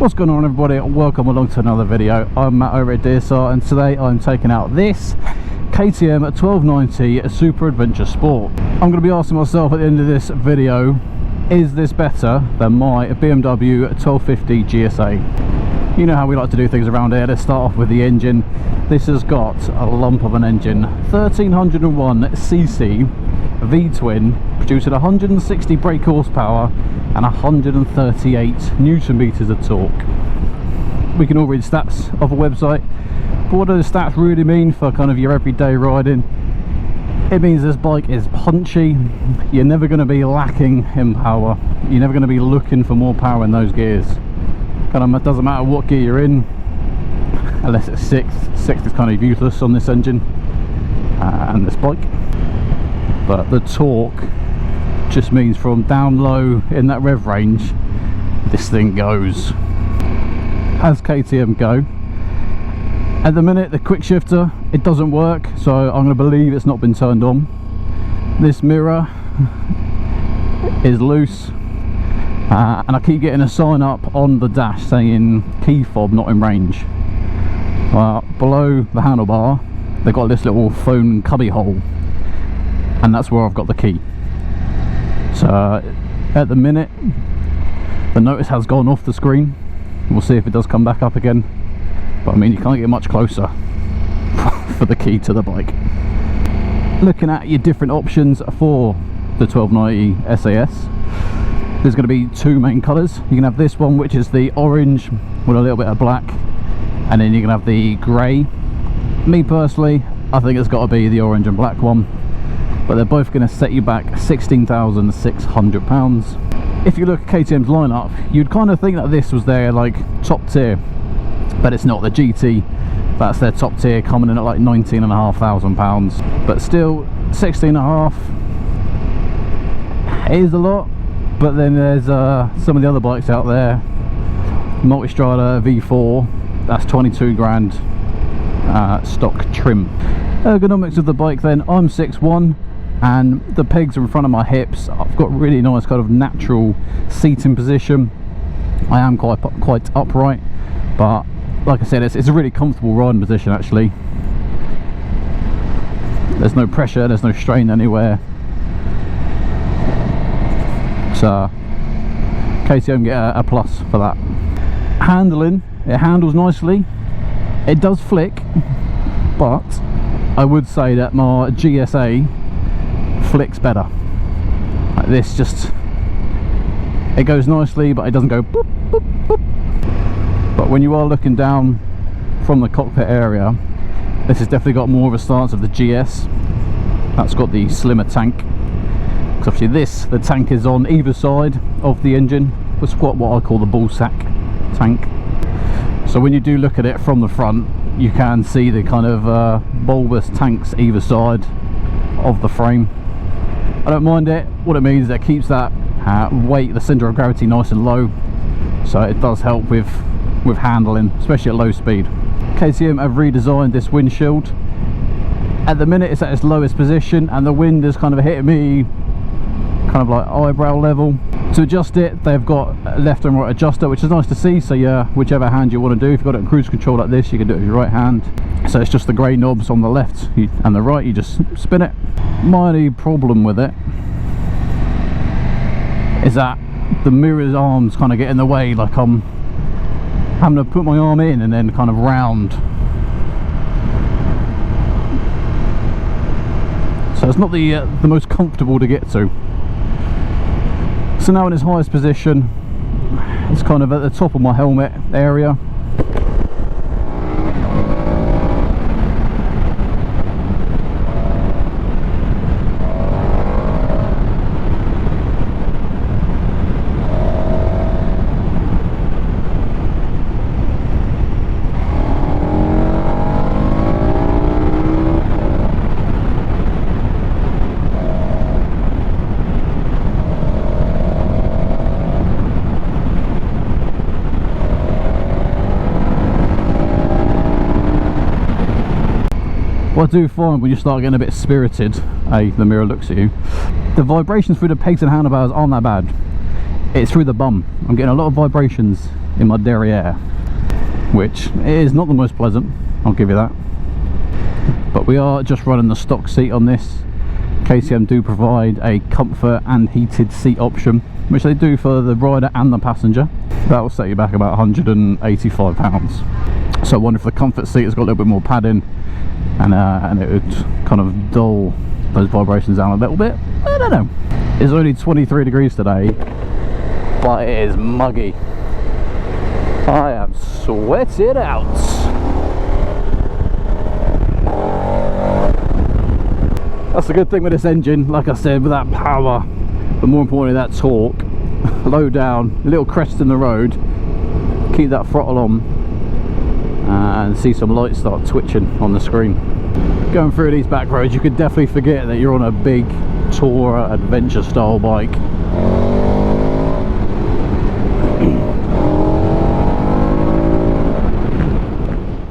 What's going on, everybody? Welcome along to another video. I'm Matt over at GSA, and today I'm taking out this KTM 1290 Super Adventure Sport. I'm going to be asking myself at the end of this video, is this better than my BMW 1250 GSA? You know how we like to do things around here. Let's start off with the engine. This has got a lump of an engine, 1301cc V-twin, producing 160 brake horsepower and 138 newton meters of torque. We can all read stats off a website, but what do the stats really mean for kind of your everyday riding? It means this bike is punchy. You're never going to be lacking in power. You're never going to be looking for more power in those gears. Kind of, it doesn't matter what gear you're in, unless it's sixth. Sixth is kind of useless on this engine and this bike. But the torque just means from down low in that rev range, this thing goes. As KTM go. At the minute, the quick shifter, it doesn't work, so I'm going to believe it's not been turned on. This mirror is loose, and I keep getting a sign up on the dash saying key fob not in range. Below the handlebar, they've got this little phone cubby hole, and that's where I've got the key. So at the minute, the notice has gone off the screen. We'll see if it does come back up again, but I mean, you can't get much closer for the key to the bike. Looking at your different options for the 1290 SAS, there's going to be two main colours. You can have this one, which is the orange with a little bit of black, and then you can have the grey. Me personally, I think it's got to be the orange and black one, but they're both going to set you back £16,600. If you look at KTM's lineup, you'd kind of think that this was their like top tier, but it's not. The GT, that's their top tier, coming in at like £19,500. But still, 16.5 is a lot. But then there's some of the other bikes out there. Multistrada V4, that's 22 grand stock trim. Ergonomics of the bike then, I'm 6'1", and the pegs are in front of my hips. I've got really nice kind of natural seating position. I am quite upright, but like I said, it's a really comfortable riding position actually. There's no pressure, there's no strain anywhere. So KTM get a plus for that. Handling, it handles nicely. It does flick, but I would say that my GSA flicks better. Like this, just it goes nicely, but it doesn't go boop, boop, boop. But when you are looking down from the cockpit area, this has definitely got more of a stance of the GS. That's got the slimmer tank, because obviously the tank is on either side of the engine. It's got what I call the ball sack tank. So when you do look at it from the front, you can see the kind of bulbous tanks either side of the frame. I don't mind it. What it means is that it keeps that weight, the centre of gravity, nice and low, so it does help with handling, especially at low speed. KTM have redesigned this windshield. At the minute it's at its lowest position, and the wind is kind of hitting me kind of like eyebrow level. To adjust it, they've got a left and right adjuster, which is nice to see. So yeah, whichever hand you want to do, if you've got it in cruise control like this, you can do it with your right hand. So it's just the grey knobs on the left and the right, you just spin it. My only problem with it is that the mirror's arms kind of get in the way, like I'm having to put my arm in and then kind of round. So it's not the most comfortable to get to. So now in its highest position, it's kind of at the top of my helmet area. What I do find when you start getting a bit spirited, the mirror looks at you, the vibrations through the pegs and handlebars aren't that bad. it's through the bum. I'm getting a lot of vibrations in my derriere, which is not the most pleasant, I'll give you that. But we are just running the stock seat on this. KTM do provide a comfort and heated seat option, which they do for the rider and the passenger. That will set you back about £185. So I wonder if the comfort seat has got a little bit more padding, and it would kind of dull those vibrations down a little bit. I don't know. It's only 23 degrees today, but it is muggy. I am sweated out. That's the good thing with this engine, like I said, with that power, but more importantly that torque. Low down, little crest in the road, keep that throttle on, and see some lights start twitching on the screen. Going through these back roads, you could definitely forget that you're on a big tourer adventure style bike.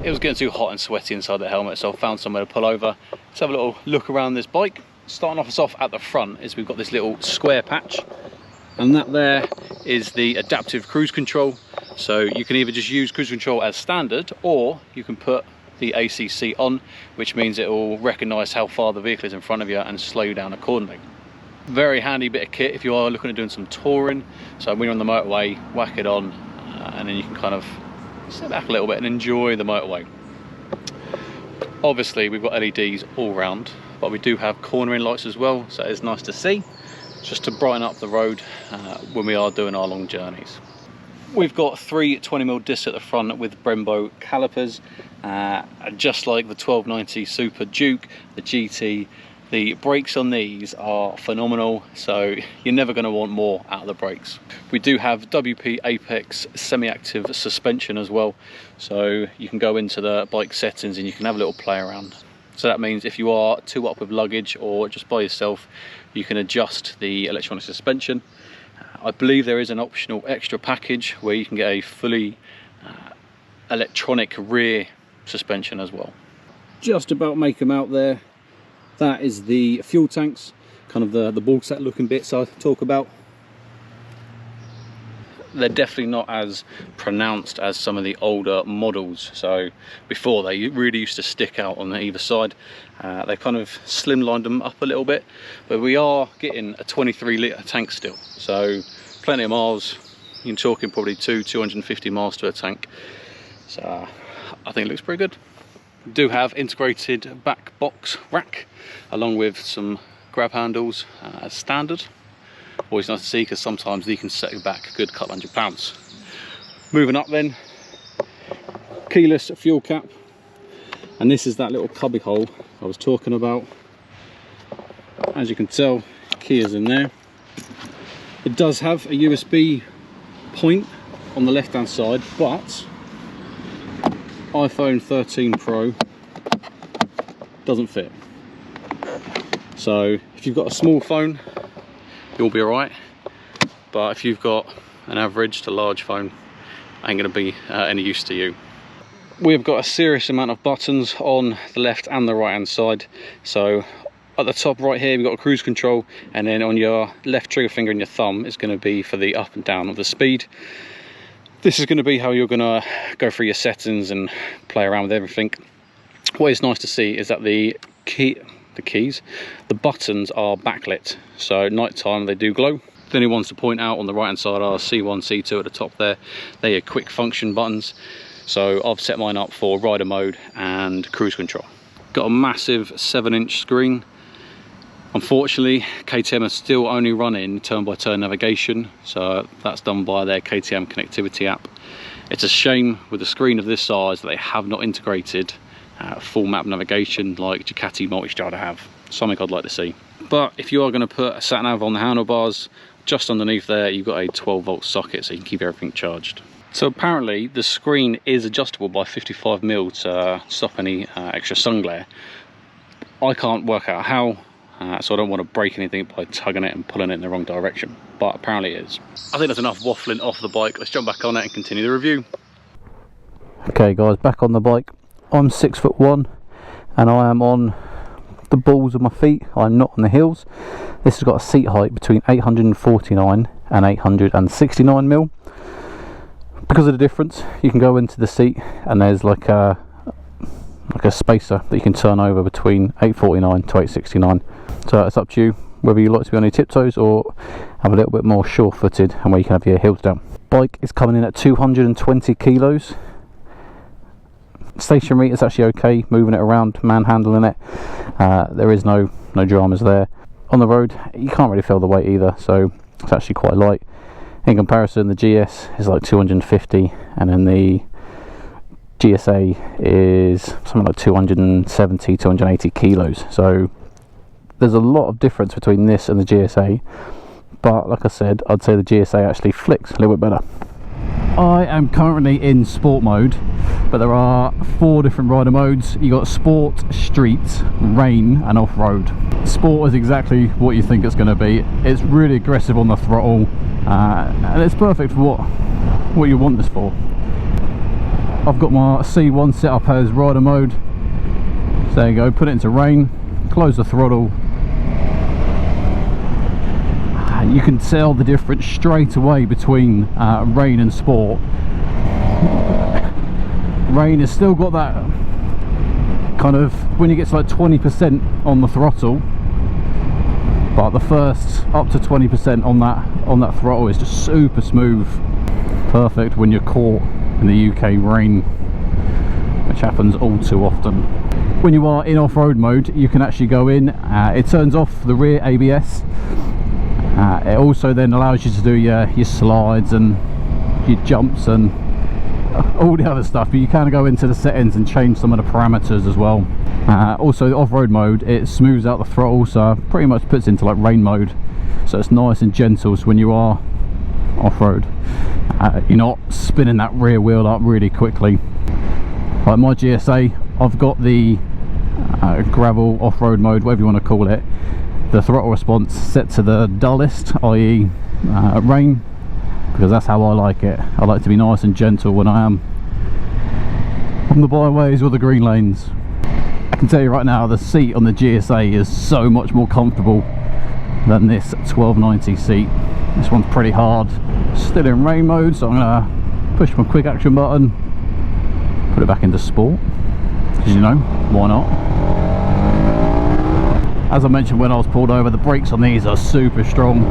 It was getting too hot and sweaty inside the helmet, so I found somewhere to pull over. Let's have a little look around this bike. Starting off at the front is we've got this little square patch, and that there is the adaptive cruise control. So you can either just use cruise control as standard, or you can put the ACC on, which means it will recognise how far the vehicle is in front of you and slow you down accordingly. Very handy bit of kit if you are looking at doing some touring. So when you're on the motorway, whack it on, and then you can kind of sit back a little bit and enjoy the motorway. Obviously we've got LEDs all round, but we do have cornering lights as well, so it's nice to see, just to brighten up the road when we are doing our long journeys. We've got 3 20mm discs at the front with Brembo calipers, just like the 1290 Super Duke, the GT. The brakes on these are phenomenal, so you're never going to want more out of the brakes. We do have WP Apex semi-active suspension as well, so you can go into the bike settings and you can have a little play around. So that means if you are too up with luggage or just by yourself, you can adjust the electronic suspension. I believe there is an optional extra package where you can get a fully electronic rear suspension as well. Just about make them out there. That is the fuel tanks, kind of the ball set looking bits I talk about. They're definitely not as pronounced as some of the older models. So before, they really used to stick out on either side. They kind of slimlined them up a little bit, but we are getting a 23 litre tank still, so plenty of miles. You're talking probably 250 miles to a tank, so I think it looks pretty good. We do have integrated back box rack along with some grab handles as standard. Always nice to see, because sometimes they can set you back a good couple £100. Moving up then, keyless fuel cap, and this is that little cubby hole I was talking about. As you can tell, key is in there. It does have a USB point on the left hand side, but iPhone 13 Pro doesn't fit. So if you've got a small phone, you'll be alright, but if you've got an average to large phone, ain't going to be any use to you. We've got a serious amount of buttons on the left and the right hand side. So at the top right here, we've got a cruise control, and then on your left trigger finger and your thumb is going to be for the up and down of the speed. This is going to be how you're going to go through your settings and play around with everything. What is nice to see is that the buttons are backlit, so at night time they do glow. The only ones to point out on the right hand side are C1, C2 at the top there. They are quick function buttons, so I've set mine up for rider mode and cruise control. Got a massive 7-inch screen. Unfortunately, KTM are still only running turn-by-turn navigation, so that's done by their KTM connectivity app. It's a shame with a screen of this size that they have not integrated full map navigation like Ducati Multistrada have. Something I'd like to see. But if you are going to put a sat nav on the handlebars, just underneath there you've got a 12-volt socket, so you can keep everything charged. So apparently the screen is adjustable by 55mm to stop any extra sun glare. I can't work out how, so I don't want to break anything by tugging it and pulling it in the wrong direction, but apparently it is. I think that's enough waffling off the bike. Let's jump back on it and continue the review. Okay guys, back on the bike. I'm 6'1" and I am on the balls of my feet. I'm not on the heels. This has got a seat height between 849 and 869mm. Because of the difference, you can go into the seat and there's like a spacer that you can turn over between 849 to 869. So it's up to you whether you like to be on your tiptoes or have a little bit more sure-footed and where you can have your heels down. Bike is coming in at 220 kilos. Stationary is actually okay, moving it around, manhandling it. There is no dramas there. On the road, you can't really feel the weight either, so it's actually quite light. In comparison, the GS is like 250, and then the GSA is something like 270, 280 kilos. So there's a lot of difference between this and the GSA, but like I said, I'd say the GSA actually flicks a little bit better. I am currently in sport mode, but there are 4 different rider modes. You got sport, street, rain and off-road. Sport is exactly what you think it's going to be. It's really aggressive on the throttle, and it's perfect for what you want this for. I've got my C1 set up as rider mode. So there you go, put it into rain, close the throttle. You can tell the difference straight away between rain and sport. Rain has still got that kind of, when you get to like 20% on the throttle, but the first up to 20% on that throttle is just super smooth. Perfect when you're caught in the UK rain, which happens all too often. When you are in off-road mode, you can actually go in, it turns off the rear ABS. It also then allows you to do your slides and your jumps and all the other stuff. You can go into the settings and change some of the parameters as well. Also, the off-road mode, it smooths out the throttle, so pretty much puts into like rain mode, so it's nice and gentle. So when you are off-road, you're not spinning that rear wheel up really quickly. Like my GSA, I've got the gravel off-road mode, whatever you want to call it. The throttle response set to the dullest, i.e. Rain, because that's how I like it. I like to be nice and gentle when I am on the byways or the green lanes. I can tell you right now, the seat on the GSA is so much more comfortable than this 1290 seat. This one's pretty hard. Still in rain mode, so I'm going to push my quick action button, put it back into sport, because you know, why not? As I mentioned when I was pulled over, the brakes on these are super strong.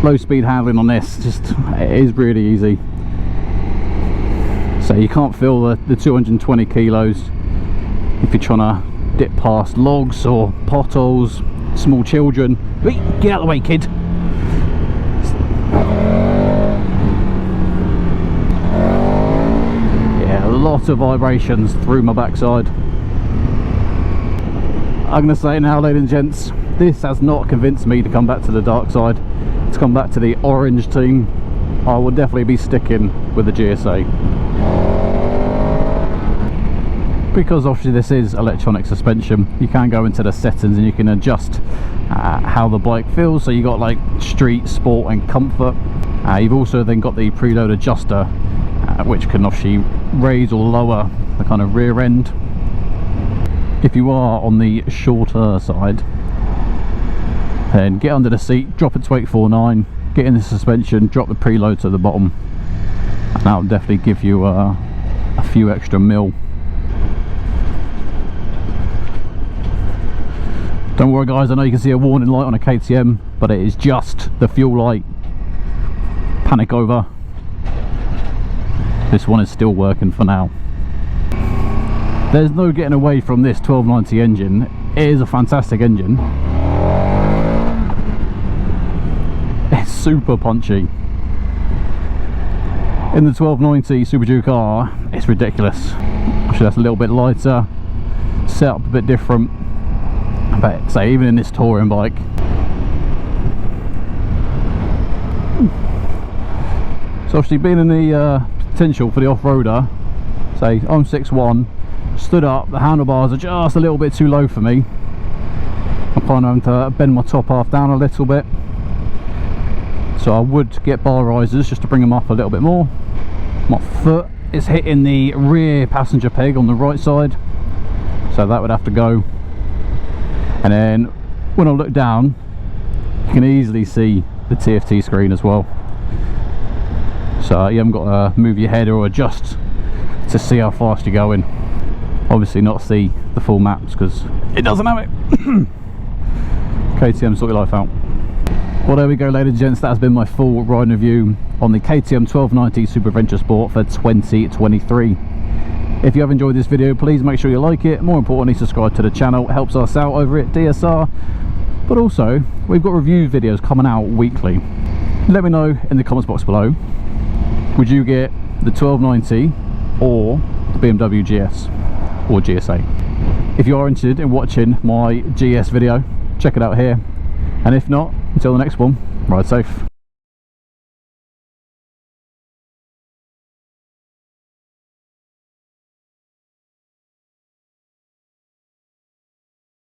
Low speed handling on this, it is really easy. So you can't feel the 220 kilos if you're trying to dip past logs or potholes, small children. Get out of the way, kid. Lot of vibrations through my backside. I'm going to say now, ladies and gents, this has not convinced me to come back to the dark side, to come back to the orange team. I will definitely be sticking with the GSA, because obviously this is electronic suspension. You can go into the settings and you can adjust how the bike feels. So you got like street, sport and comfort. You've also then got the preload adjuster, which can obviously raise or lower the kind of rear end. If you are on the shorter side, then get under the seat, drop it to 849, get in the suspension, drop the preload to the bottom, and that will definitely give you a few extra mil. Don't worry guys, I know you can see a warning light on a KTM, but it is just the fuel light. Panic over. This one is still working for now. There's no getting away from this 1290 engine. It is a fantastic engine. It's super punchy. In the 1290 Super Duke R, it's ridiculous. Actually, that's a little bit lighter, set up a bit different. But say even in this touring bike, so obviously being in the potential for the off-roader, say I'm 6'1", stood up, the handlebars are just a little bit too low for me. I'm kind of having to bend my top half down a little bit, so I would get bar risers just to bring them up a little bit more. My foot is hitting the rear passenger peg on the right side, so that would have to go. And then when I look down, you can easily see the TFT screen as well. So you haven't got to move your head or adjust to see how fast you're going. Obviously not see the full maps because it doesn't have it. KTM, sort your life out. Well, there we go, ladies and gents, that has been my full riding review on the KTM 1290 Super Adventure Sport for 2023. If you have enjoyed this video, please make sure you like it. More importantly, subscribe to the channel. It helps us out over at DSR. But also, we've got review videos coming out weekly. Let me know in the comments box below, would you get the 1290 or the BMW GS or GSA? If you are interested in watching my GS video, check it out here. And if not, until the next one, ride safe.